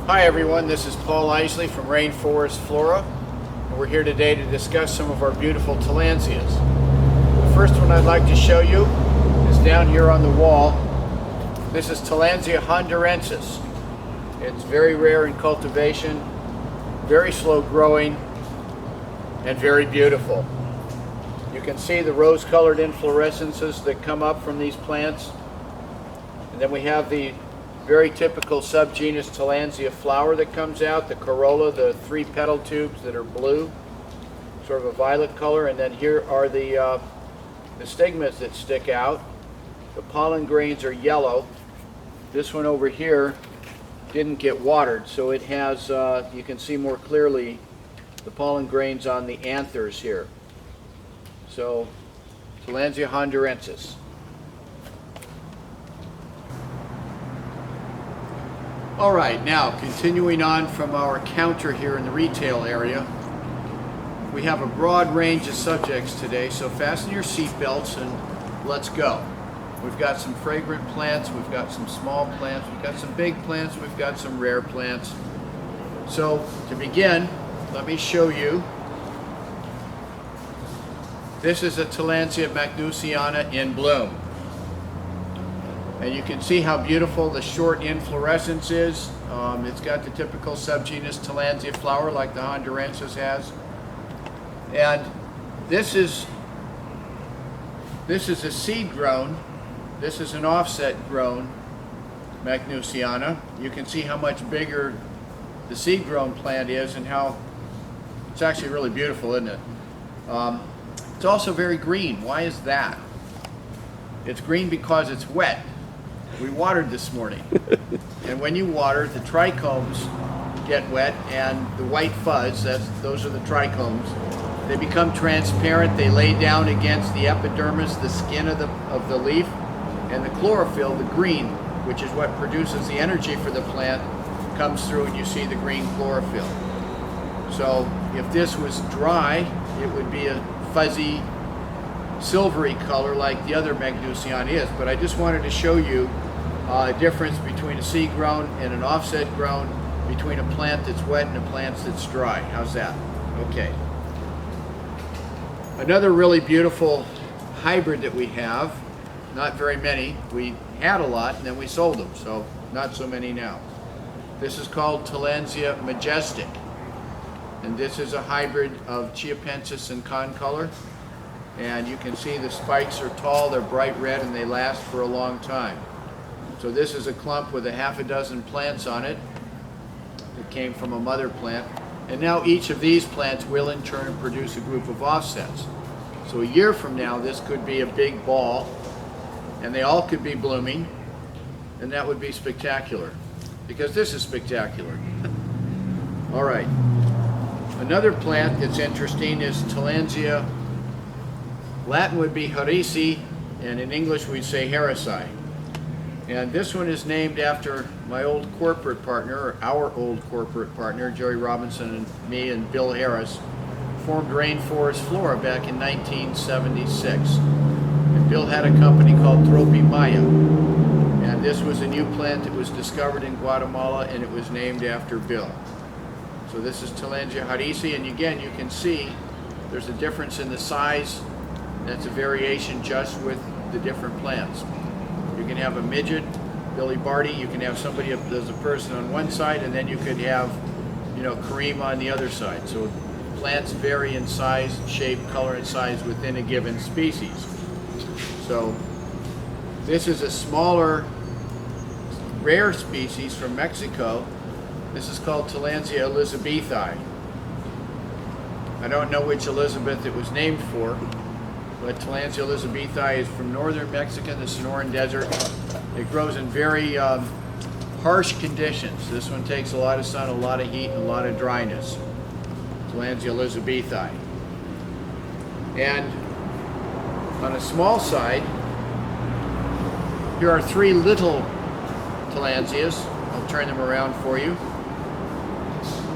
Hi everyone, this is Paul Isley from Rainforest Flora, and we're here today to discuss some of our beautiful Tillandsias. The first one I'd like to show you is down here on the wall. This is Tillandsia hondurensis. It's very rare in cultivation, very slow growing, and very beautiful. You can see the rose-colored inflorescences that come up from these plants. And then we have the very typical subgenus Tillandsia flower that comes out, the corolla, the 3 petal tubes that are blue, sort of a violet color, and then here are the stigmas that stick out. The pollen grains are yellow. This one over here didn't get watered, so it has, you can see more clearly the pollen grains on the anthers here. So, Tillandsia hondurensis. All right, now continuing on from our counter here in the retail area, we have a broad range of subjects today, so fasten your seat belts and let's go. We've got some fragrant plants, we've got some small plants, we've got some big plants, we've got some rare plants. So to begin, let me show you. This is a Tillandsia McDuSiana in bloom. And you can see how beautiful the short inflorescence is. It's got the typical subgenus Tillandsia flower like the hondurensis has. And this is a seed grown, this is an offset grown McDuSiana. You can see how much bigger the seed grown plant is and how it's actually really beautiful, isn't it? It's also very green. Why is that? It's green because it's wet. We watered this morning, and when you water, the trichomes get wet, and the white fuzz, those are the trichomes, they become transparent, they lay down against the epidermis, the skin of the leaf, and the chlorophyll, the green, which is what produces the energy for the plant, comes through and you see the green chlorophyll. So if this was dry, it would be a fuzzy, silvery color like the other McDuSiana is, but I just wanted to show you a difference between a seed grown and an offset grown, between a plant that's wet and a plant that's dry. How's that? Okay. Another really beautiful hybrid that we have, not very many. We had a lot and then we sold them, so not so many now. This is called Tillandsia Majestic, and this is a hybrid of Chiapensis and concolor. And you can see the spikes are tall, they're bright red, and they last for a long time. So this is a clump with a half a dozen plants on it that came from a mother plant. And now each of these plants will in turn produce a group of offsets. So a year from now, this could be a big ball, and they all could be blooming, and that would be spectacular, because this is spectacular. All right. Another plant that's interesting is Tillandsia Latin would be Harisi, and in English we'd say Harisi. And this one is named after my old corporate partner, or our old corporate partner, Jerry Robinson and me and Bill Harris, formed Rainforest Flora back in 1976. And Bill had a company called Tropi Maya. And this was a new plant that was discovered in Guatemala, and it was named after Bill. So this is Tillandsia Harisi, and again you can see there's a difference in the size. That's a variation just with the different plants. You can have a midget, Billy Barty, you can have somebody as a person on one side, and then you could have, Kareem on the other side. So plants vary in size, shape, color, and size within a given species. So this is a smaller, rare species from Mexico. This is called Tillandsia elizabethae. I don't know which Elizabeth it was named for, but Tillandsia elizabethae is from northern Mexico, the Sonoran Desert. It grows in very harsh conditions. This one takes a lot of sun, a lot of heat, and a lot of dryness. Tillandsia elizabethae. And on a small side, here are 3 little Tillandsias. I'll turn them around for you.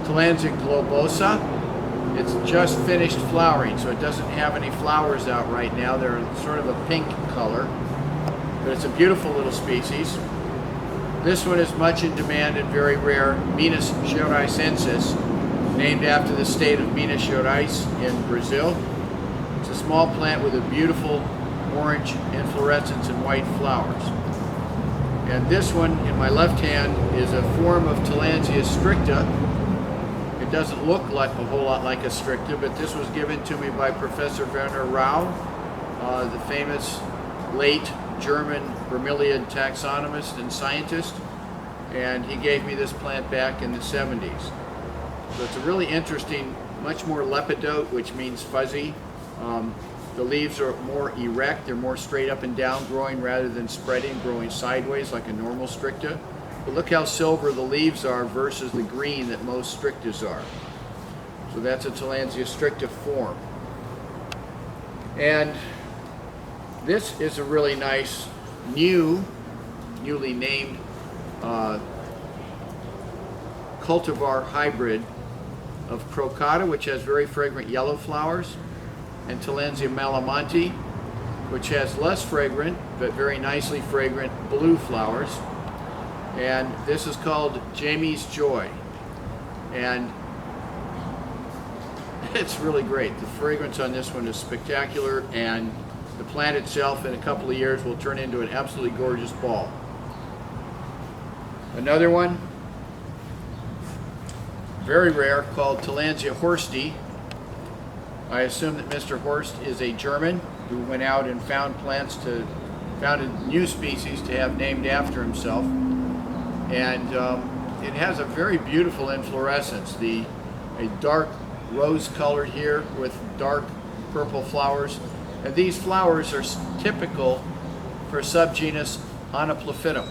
Tillandsia globosa. It's just finished flowering, so it doesn't have any flowers out right now. They're sort of a pink color, but it's a beautiful little species. This one is much in demand and very rare, Minas Gerais, named after the state of Minas Gerais in Brazil. It's a small plant with a beautiful orange inflorescence and white flowers. And this one in my left hand is a form of Tillandsia stricta. It doesn't look like a whole lot like a stricta, but this was given to me by Professor Werner Rau, the famous late German bromeliad taxonomist and scientist, and he gave me this plant back in the 70s. So it's a really interesting, much more lepidote, which means fuzzy. The leaves are more erect, they're more straight up and down growing rather than spreading, growing sideways like a normal stricta. But look how silver the leaves are versus the green that most strictas are. So that's a Tillandsia stricta form. And this is a really nice newly named cultivar hybrid of crocata, which has very fragrant yellow flowers, and Tillandsia malamonti, which has less fragrant but very nicely fragrant blue flowers. And this is called Jamie's Joy, and it's really great. The fragrance on this one is spectacular, and the plant itself in a couple of years will turn into an absolutely gorgeous ball. Another one, very rare, called Tillandsia horsti. I assume that Mr. Horst is a German who went out and found founded new species to have named after himself. And it has a very beautiful inflorescence. A dark rose color here with dark purple flowers. And these flowers are typical for subgenus Anaplephytum.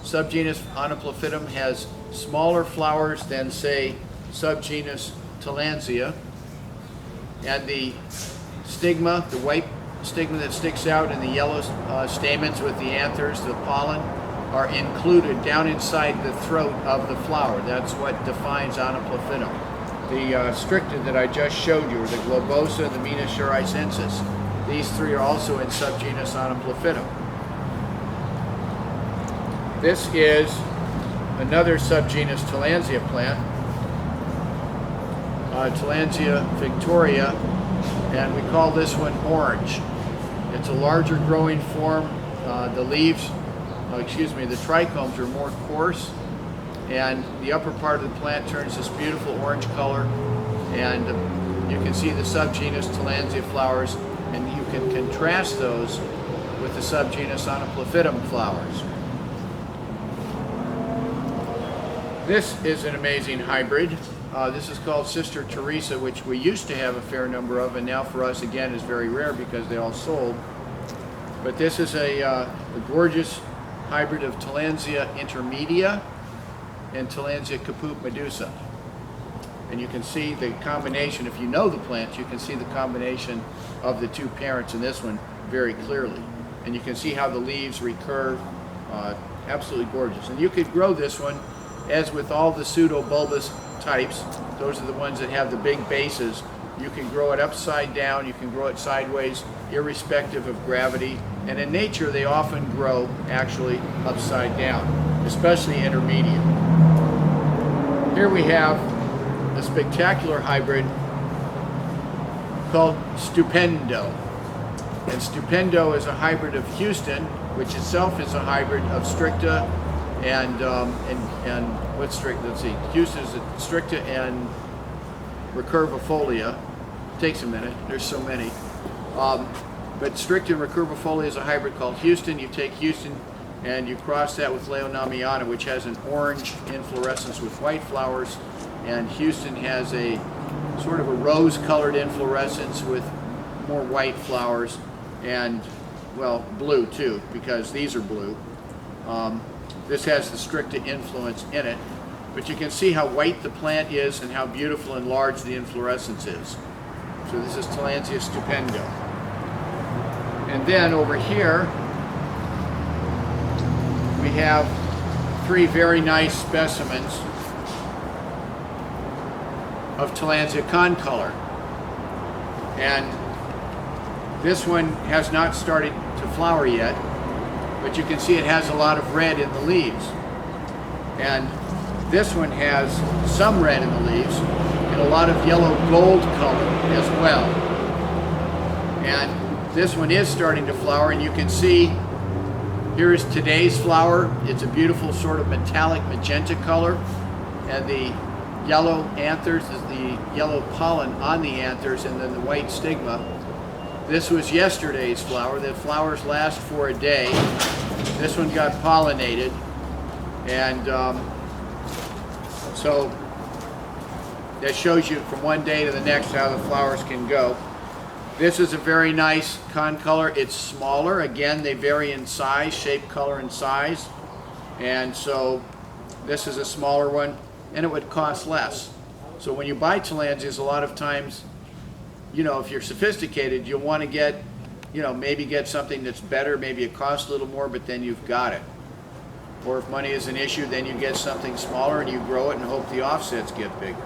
Subgenus Anaplephytum has smaller flowers than, say, subgenus Tillandsia. And the stigma, the white stigma that sticks out in the yellow stamens with the anthers, the pollen, are included down inside the throat of the flower. That's what defines Anaplephytum. The stricta that I just showed you, the globosa, the Minas Gerais, these three are also in subgenus Anaplephytum. This is another subgenus Tillandsia plant, Tillandsia victoria, and we call this one orange. It's a larger growing form. The leaves, the trichomes are more coarse, and the upper part of the plant turns this beautiful orange color, and you can see the subgenus Tillandsia flowers, and you can contrast those with the subgenus Anaplephytum flowers. This is an amazing hybrid. This is called Sister Teresa, which we used to have a fair number of, and now for us again is very rare because they all sold. But this is a gorgeous hybrid of Tillandsia intermedia and Tillandsia caput medusa. And you can see the combination, if you know the plant, you can see the combination of the two parents in this one very clearly. And you can see how the leaves recurve, absolutely gorgeous. And you could grow this one, as with all the pseudobulbous types, those are the ones that have the big bases. You can grow it upside down, you can grow it sideways, irrespective of gravity. And in nature, they often grow actually upside down, especially intermediate. Here we have a spectacular hybrid called Stupendo. And Stupendo is a hybrid of Houston, which itself is a hybrid of stricta and what's stricta? Let's see. Houston is stricta and recurvifolia. Takes a minute. There's so many. But stricta and recurvifolia is a hybrid called Houston. You take Houston and you cross that with Leonamiana, which has an orange inflorescence with white flowers, and Houston has a sort of a rose-colored inflorescence with more white flowers and, well, blue too, because these are blue. This has the stricta influence in it, but you can see how white the plant is and how beautiful and large the inflorescence is. So this is Tillandsia Stupendo. And then over here, we have three very nice specimens of Tillandsia concolor. And this one has not started to flower yet, but you can see it has a lot of red in the leaves. And this one has some red in the leaves and a lot of yellow gold color as well. And this one is starting to flower, and you can see here is today's flower. It's a beautiful sort of metallic magenta color, and the yellow anthers is the yellow pollen on the anthers, and then the white stigma. This was yesterday's flower. The flowers last for a day. This one got pollinated, and so that shows you from one day to the next how the flowers can go. This is a very nice concolor. It's smaller. Again, they vary in size, shape, color, and size. And so this is a smaller one, and it would cost less. So when you buy Tillandsias, a lot of times, you know, if you're sophisticated, you'll want to get, you know, maybe get something that's better. Maybe it costs a little more, but then you've got it. Or if money is an issue, then you get something smaller and you grow it and hope the offsets get bigger.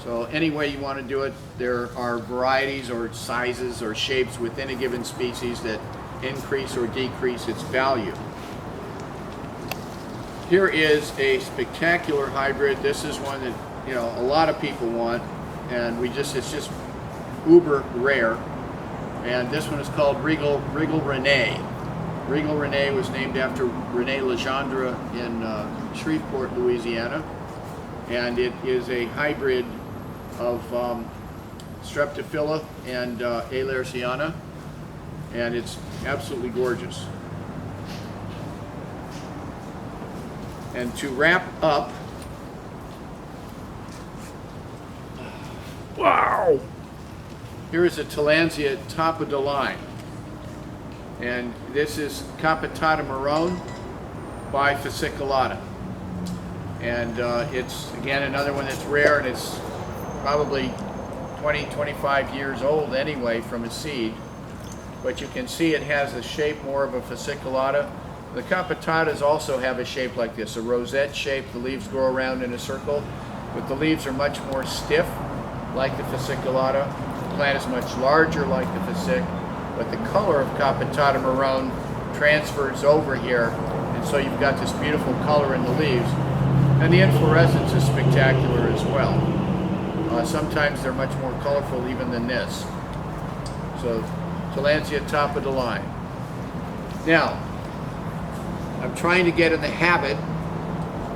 So any way you want to do it, there are varieties or sizes or shapes within a given species that increase or decrease its value. Here is a spectacular hybrid. This is one that, you know, a lot of people want, and it's just uber rare. And this one is called Regal Rene. Regal Rene was named after Rene Legendre in Shreveport, Louisiana, and it is a hybrid of Streptophila and Ailersiana, and it's absolutely gorgeous. And to wrap up, wow! Here is a Tillandsia top of the line, and this is Capitata Marron by Fasciculata, and it's again another one that's rare, and it's probably 20-25 years old anyway from a seed, but you can see it has the shape more of a Fasciculata. The Capitatas also have a shape like this, a rosette shape. The leaves grow around in a circle, but the leaves are much more stiff like the Fasciculata. The plant is much larger like the Fascic, but the color of Capitata Marron transfers over here, and so you've got this beautiful color in the leaves. And the inflorescence is spectacular as well. Sometimes they're much more colorful even than this. So, Tillandsia top of the line. Now, I'm trying to get in the habit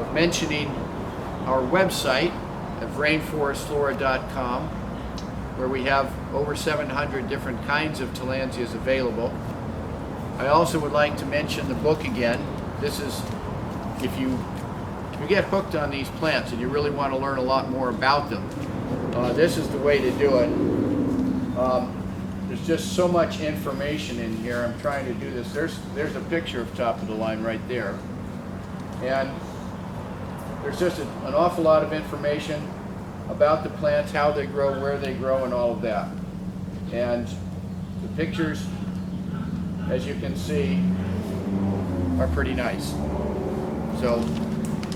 of mentioning our website at rainforestflora.com, where we have over 700 different kinds of Tillandsias available. I also would like to mention the book again. This is, if you get hooked on these plants and you really want to learn a lot more about them, this is the way to do it. There's just so much information in here. I'm trying to do this. There's a picture of top of the line right there. And there's just an awful lot of information about the plants, how they grow, where they grow, and all of that. And the pictures, as you can see, are pretty nice. So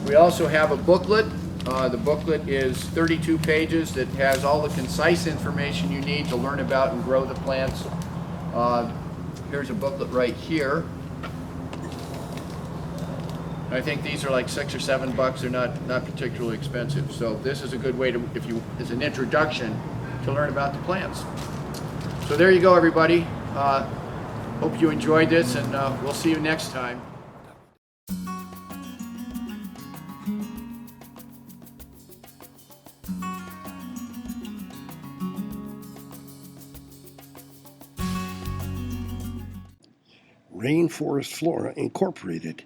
we also have a booklet. The booklet is 32 pages that has all the concise information you need to learn about and grow the plants. Here's a booklet right here. I think these are like $6 or $7. They're not particularly expensive. So this is a good way to, as an introduction, to learn about the plants. So there you go, everybody. Hope you enjoyed this, and we'll see you next time. Rainforest Flora Incorporated